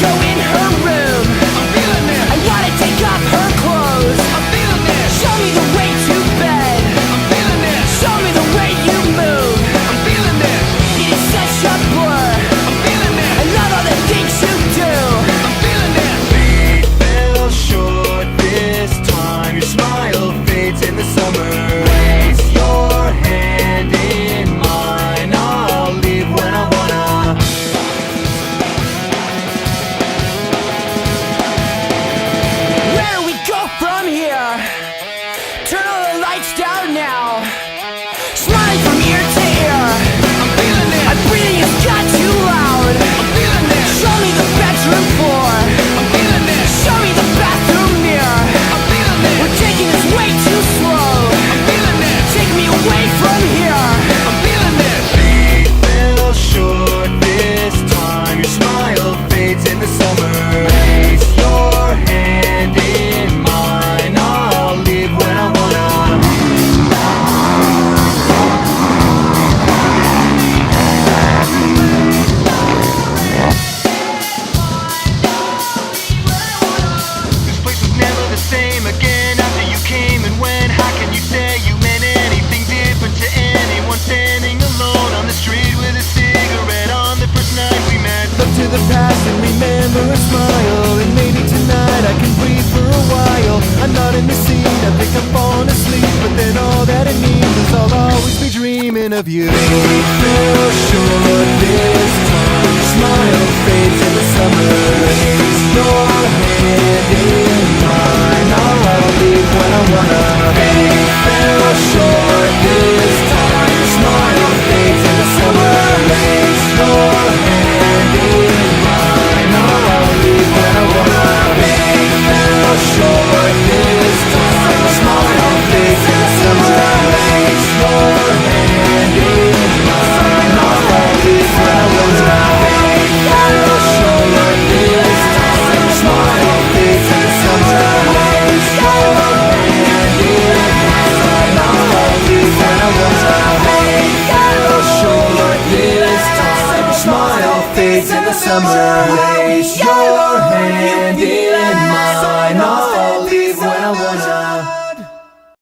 go in her room. I'm feeling it. I wanna take off her clothes. I'm feeling it. Show me the way to bed. I'm feeling it. Show me the way you move. I'm feeling it. It is such a blur. I'm feeling it. I love all the things you do. I'm feeling it. We fell short this time. Your smile fades in the summer. Place your hand in mine. I'll leave when I wanna. Where do we go from here? Turn all the lights down now. Smiling from ear to ear. I'm feeling it. My breathing has got too loud. I'm feeling it. Show me the bedroom floor. I'm feeling it. Show me the bathroom mirror. I'm feeling it. We're taking this way too slow. I'm feeling it. Take me away from here. I'm feeling it. We fell short this time. Your smile fades in the summer. Place your hand in mine. I'll leave when I wanna. This place was never the same again after you came and went. How can you say you meant anything different to anyone standing alone on the street with a cigarette on the first night we met? Look to the past and remember a smile. And maybe tonight I can breathe for a while. I'm not in the scene, I think I'm falling asleep. But then all that it means is I'll always be dreaming of you. We fell short this time. Your smile fades in the summer. Place your hand in mine. I'll leave when I wanna. We fell short this time. Your smile fades in the summer. Place your hand in mine. I'll leave when I wanna. We fell short this time. Your smile fades in the summer. Place your hand in mine. I'll leave when I wanna. We fell short this time. Your smile fades in the summer. Place your hand in mine. I'll leave when I wanna. We fell short this time. Your smile fades in the summer. Place your hand in mine. I'll leave when I wanna.